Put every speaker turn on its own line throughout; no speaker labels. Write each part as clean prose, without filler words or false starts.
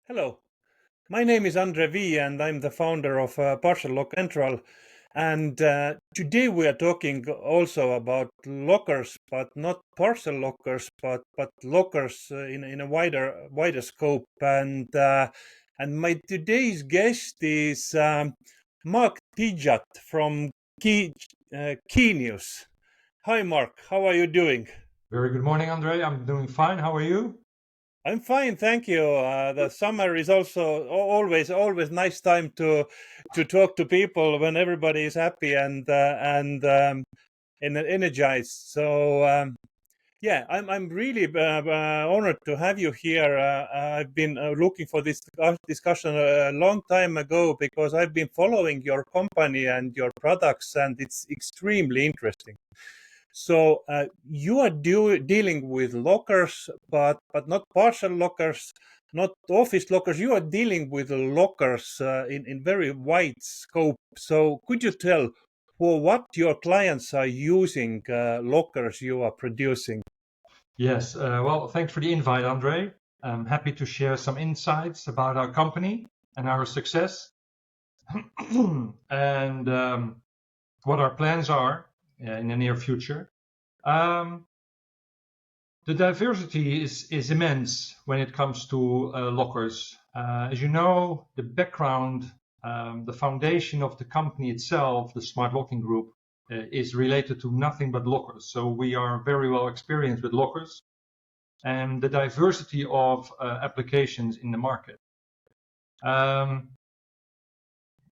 Hello, my name is Andre V, and I'm the founder of Partial Lock Central. And today we are talking also about lockers, but not parcel lockers, but lockers in a wider scope. And my today's guest is Marc Tijdgat from Keynius. Hi, Mark. How are you doing?
Very good morning, Andre. I'm doing fine. How are you?
I'm fine, thank you. The summer is also always nice time to talk to people when everybody is happy and energized. So yeah, I'm really honored to have you here. I've been looking for this discussion a long time ago because I've been following your company and your products, and it's extremely interesting. So you are dealing with lockers, but not partial lockers, not office lockers. You are dealing with lockers in very wide scope. So could you tell for what your clients are using lockers you are producing?
Yes. Well, thanks for the invite, Andre. I'm happy to share some insights about our company and our success and what our plans are in the near future. Um, the diversity is immense when it comes to lockers. As you know, the background, the foundation of the company itself, the Smart Locking Group, is related to nothing but lockers. So we are very well experienced with lockers and the diversity of applications in the market. Um,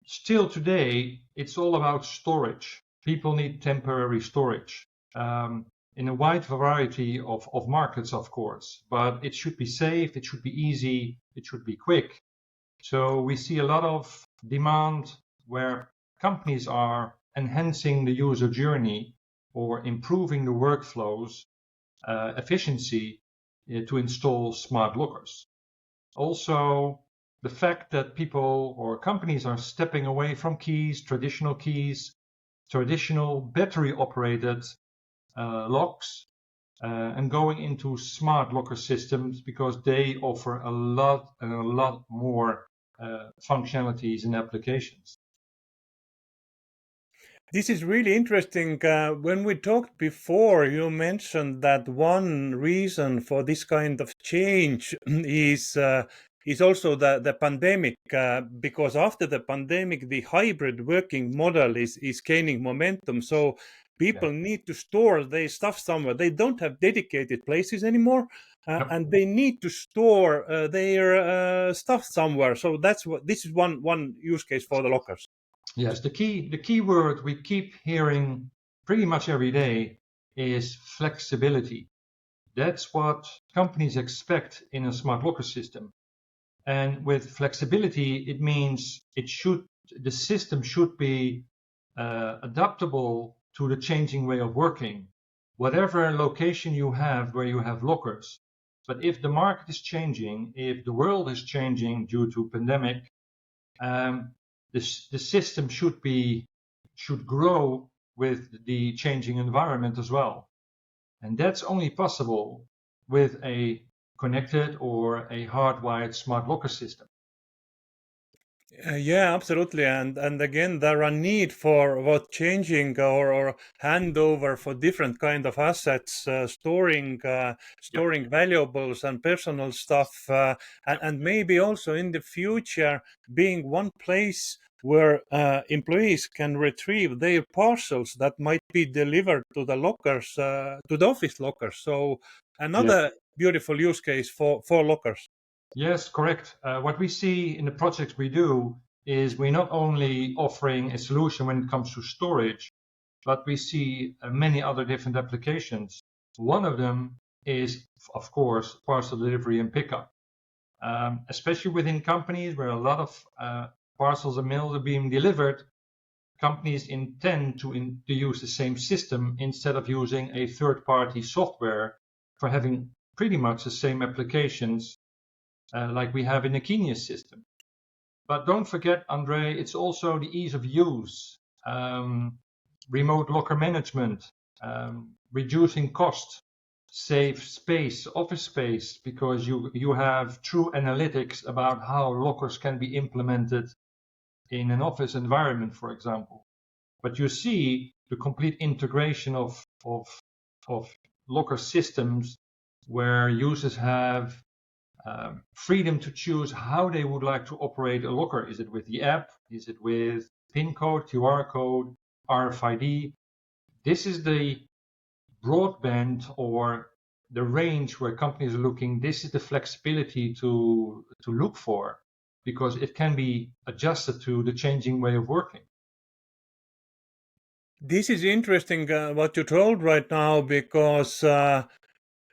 Still today, it's all about storage. People need temporary storage in a wide variety of markets, of course, but it should be safe, it should be easy, it should be quick. So we see a lot of demand where companies are enhancing the user journey or improving the workflows, efficiency to install smart lockers. Also, the fact that people or companies are stepping away from keys, traditional battery operated locks, and going into smart locker systems because they offer a lot more functionalities and applications.
This is really interesting. When we talked before, you mentioned that one reason for this kind of change is also the pandemic, because after the pandemic, the hybrid working model is gaining momentum. So
Yeah.
people need to store their stuff somewhere. They don't have dedicated places anymore,
Yep.
and they need to store their stuff somewhere. So that's what this is one use case for the lockers.
Yes, the key word we keep hearing pretty much every day is flexibility. That's what companies expect in a smart locker system. And with flexibility, it means the system should be adaptable to the changing way of working, whatever location you have where you have lockers. But if the market is changing, if the world is changing due to pandemic, um, the system should grow with the changing environment as well. And that's only possible with a connected or a hardwired smart locker system.
Yeah, absolutely. And again, there are need for what changing or handover for different kind of assets,
Yep.
storing valuables and personal stuff, and maybe also in the future being one place where employees can retrieve their parcels that might be delivered to the lockers, to the office lockers. So
Yeah.
another beautiful use case for lockers.
Yes, correct. What we see in the projects we do is we're not only offering a solution when it comes to storage, but we see many other different applications. One of them is, of course, parcel delivery and pickup, especially within companies where a lot of parcels and mails are being delivered. Companies intend to use the same system instead of using a third-party software for having pretty much the same applications like we have in the Keynius system. But don't forget, Andre, it's also the ease of use, remote locker management, reducing cost. save space, office space, because you have true analytics about how lockers can be implemented in an office environment, for example. But you see the complete integration of locker systems where users have freedom to choose how they would like to operate a locker. Is it with the app? Is it with PIN code, QR code, RFID? This is the broadband or the range where companies are looking. This is the flexibility to look for, because it can be adjusted to the changing way of working.
This is interesting what you told right now, because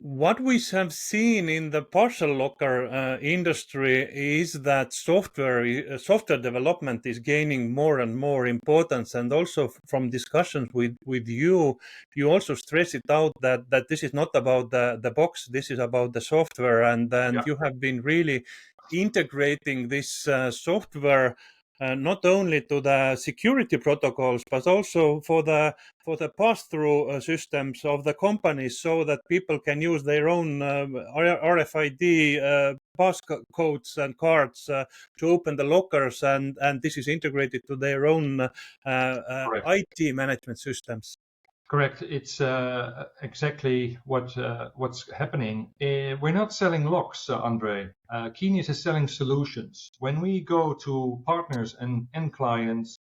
what we have seen in the parcel locker industry is that software development is gaining more and more importance, and also from discussions with you also stress it out that this is not about the box, this is about the software, and you have been really integrating this software not only to the security protocols but also for the pass-through systems of the companies, so that people can use their own RFID passcodes and cards to open the lockers, and this is integrated to their own IT management systems.
Correct. It's exactly what's happening. We're not selling locks, Andre. Keynius is selling solutions. When we go to partners and end clients,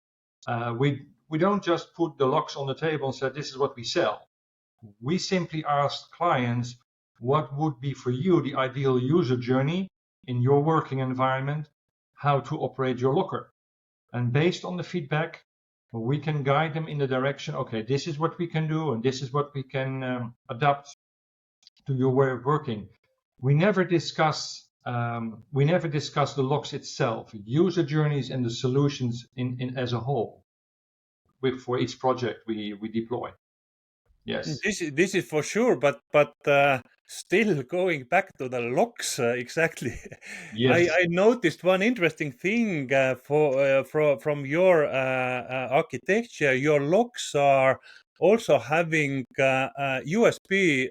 we don't just put the locks on the table and say, this is what we sell. We simply ask clients, what would be for you the ideal user journey in your working environment, how to operate your locker. And based on the feedback, we can guide them in the direction, okay, this is what we can do, and this is what we can adapt to your way of working. We never discuss the locks itself, user journeys and the solutions in as a whole. For each project we deploy. Yes.
This is for sure, but still going back to the locks exactly.
Yes.
I noticed one interesting thing from your architecture. Your locks are also having USB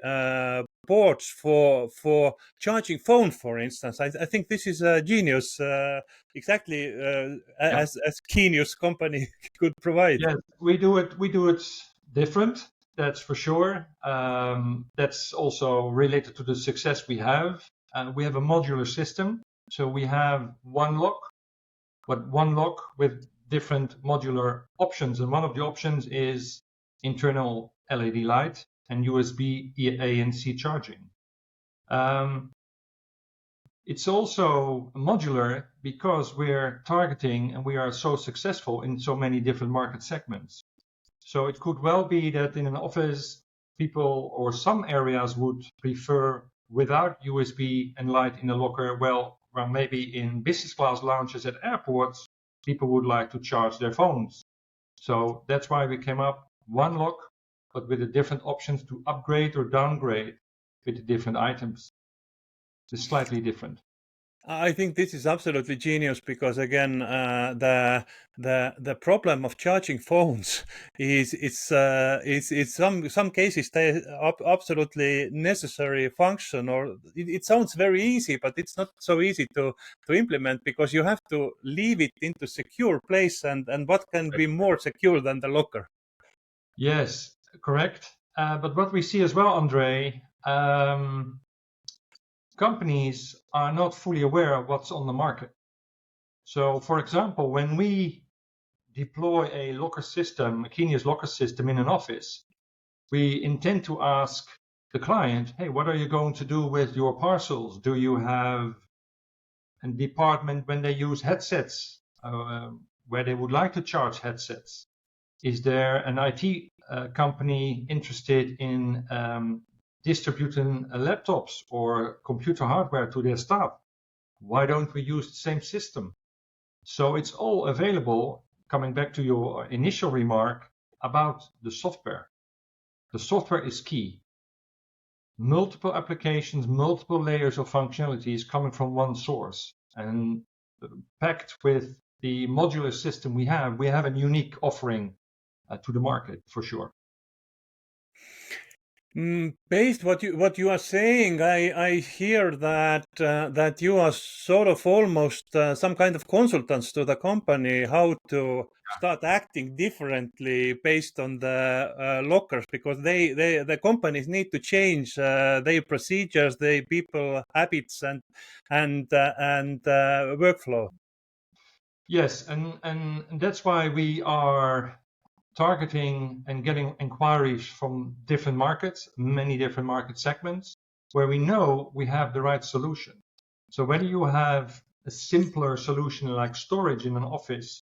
ports for charging phone, for instance. I think this is a genius, exactly as Keynius company could provide.
Yes, we do it different. That's for sure. That's also related to the success we have. We have a modular system, so we have one lock with different modular options, and one of the options is internal LED light and USB A and C charging. It's also modular because we're targeting and we are so successful in so many different market segments. So it could well be that in an office, people or some areas would prefer without USB and light in the locker. Well, maybe in business class lounges at airports, people would like to charge their phones. So that's why we came up one lock, but with the different options to upgrade or downgrade with the different items. It's slightly different.
I think this is absolutely genius, because again, the problem of charging phones is it's some cases they absolutely necessary function, or it sounds very easy, but it's not so easy to implement, because you have to leave it into secure place, and what can be more secure than the locker?
Yes, correct. But what we see as well, Andre, companies are not fully aware of what's on the market. So, for example, when we deploy a locker system, a Keynius locker system in an office, we intend to ask the client, hey, what are you going to do with your parcels? Do you have a department when they use headsets, where they would like to charge headsets? Is there an IT company interested in distributing laptops or computer hardware to their staff? Why don't we use the same system? So it's all available, coming back to your initial remark about the software. The software is key. Multiple applications, multiple layers of functionalities coming from one source, and packed with the modular system we have a unique offering to the market for sure.
Based what you are saying, I hear that that you are sort of almost some kind of consultants to the company how to start acting differently based on the lockers, because the companies need to change their procedures, their people habits and workflow.
Yes, and that's why we are targeting and getting inquiries from different markets, many different market segments, where we know we have the right solution. So whether you have a simpler solution like storage in an office,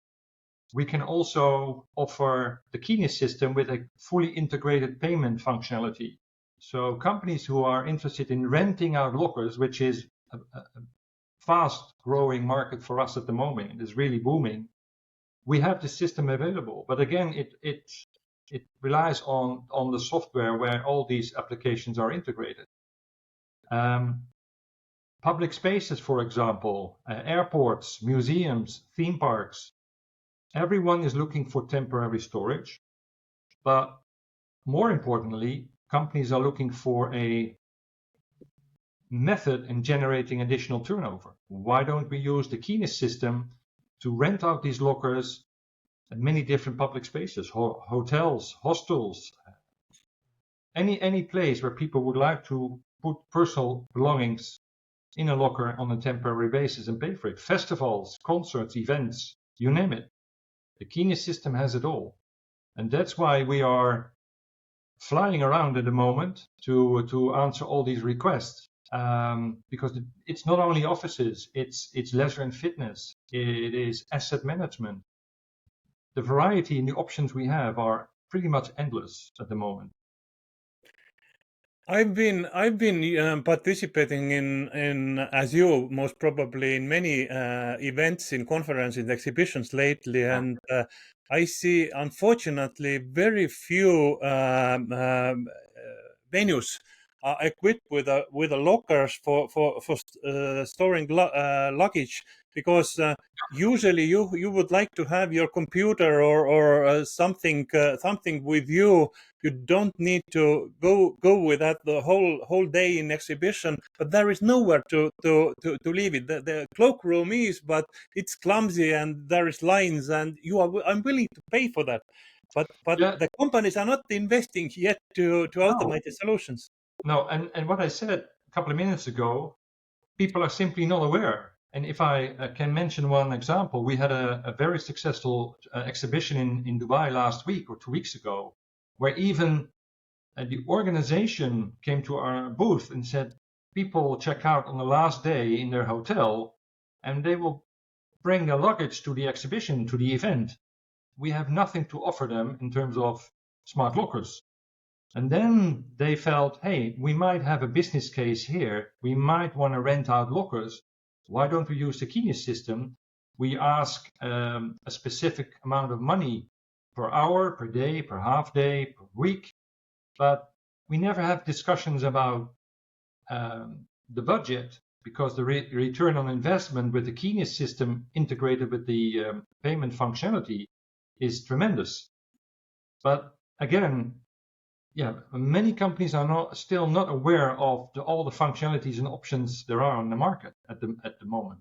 we can also offer the Keynius system with a fully integrated payment functionality. So companies who are interested in renting out lockers, which is a fast growing market for us at the moment, it is really booming, we have the system available. But again, it relies on the software where all these applications are integrated. Public spaces, for example, airports, museums, theme parks, everyone is looking for temporary storage. But more importantly, companies are looking for a method in generating additional turnover. Why don't we use the Keynius system to rent out these lockers at many different public spaces, hotels, hostels, any place where people would like to put personal belongings in a locker on a temporary basis and pay for it. Festivals, concerts, events, you name it. The Keynius system has it all. And that's why we are flying around at the moment to answer all these requests. Because it's not only offices, it's leisure and fitness, it is asset management. The variety and the options we have are pretty much endless at the moment.
I've been participating in as you most probably in many events, in conferences, exhibitions lately, and I see unfortunately very few venues are equipped with a lockers for storing luggage, because usually you would like to have your computer or something with you. You don't need to go with that the whole day in exhibition, but there is nowhere to leave it. The cloakroom is, but it's clumsy and there is lines, and I'm willing to pay for that, but
Yeah,
the companies are not investing yet to
no,
automate the solutions.
no, and what I said a couple of minutes ago, people are simply not aware. And if I can mention one example, we had a very successful exhibition in Dubai last week or 2 weeks ago, where even the organization came to our booth and said people check out on the last day in their hotel and they will bring their luggage to the exhibition, to the event. We have nothing to offer them in terms of smart lockers. And then they felt, hey, we might have a business case here. We might want to rent out lockers. Why don't we use the Keynius system? We ask a specific amount of money per hour, per day, per half day, per week. But we never have discussions about the budget, because the return on investment with the Keynius system integrated with the payment functionality is tremendous. But again, yeah, many companies are still not aware of all the functionalities and options there are on the market at the moment.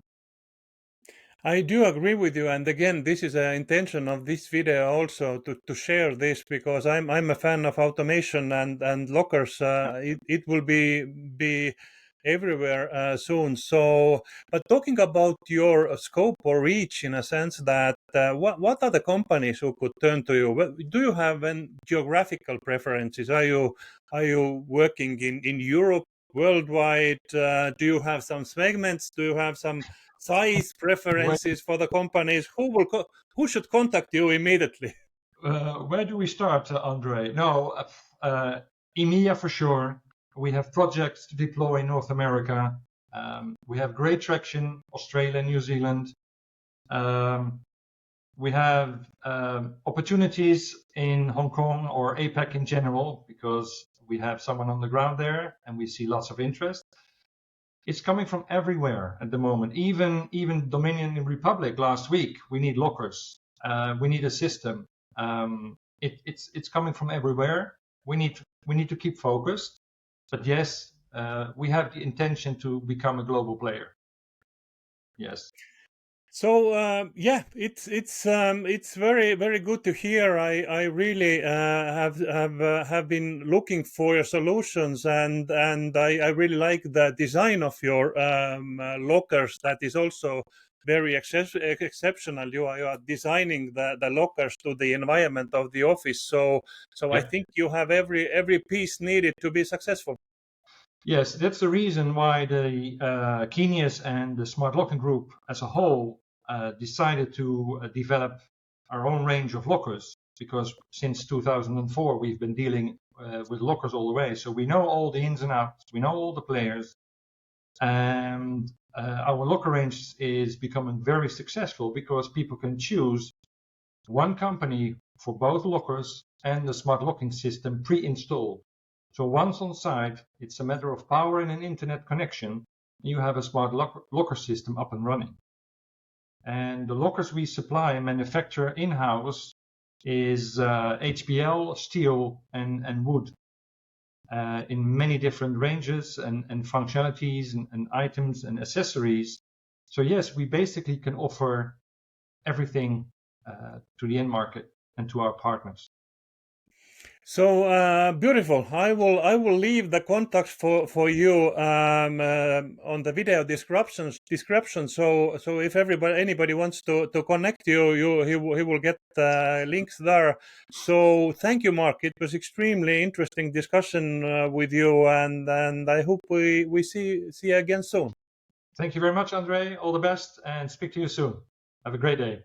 I do agree with you, and again, this is the intention of this video also to share this, because I'm a fan of automation and lockers. It will be everywhere soon. So, but talking about your scope or reach, in a sense, that what are the companies who could turn to you? Do you have any geographical preferences? Are you working in Europe, worldwide? Do you have some segments? Do you have some size preferences for the companies? Who should contact you immediately?
Where do we start, Andre? No, EMEA for sure. We have projects to deploy in North America. We have great traction, Australia, New Zealand. We have opportunities in Hong Kong or APAC in general, because we have someone on the ground there and we see lots of interest. It's coming from everywhere at the moment. Even Dominion Republic last week, we need lockers. We need a system. It's coming from everywhere. We need we need to keep focused. But yes, we have the intention to become a global player. Yes.
So it's very good to hear. I really have been looking for your solutions, and I really like the design of your lockers. That is also very exceptional. You are designing the lockers to the environment of the office. So I
Yeah.
think you have every piece needed to be successful.
Yes, that's the reason why the Keynius and the Smart Locking Group as a whole decided to develop our own range of lockers, because since 2004 we've been dealing with lockers all the way. So we know all the ins and outs, we know all the players, and our locker range is becoming very successful because people can choose one company for both lockers and the smart locking system pre-installed. So once on site, it's a matter of power and an internet connection. You have a smart locker system up and running. And the lockers we supply and manufacture in-house is HPL, steel, and wood in many different ranges and functionalities and items and accessories. So yes, we basically can offer everything to the end market and to our partners.
So beautiful. I will leave the contacts for you on the video description. So if anybody wants to connect you, he will get links there. So thank you, Mark. It was extremely interesting discussion with you, and I hope we see you again soon.
Thank you very much, Andre. All the best, and speak to you soon. Have a great day.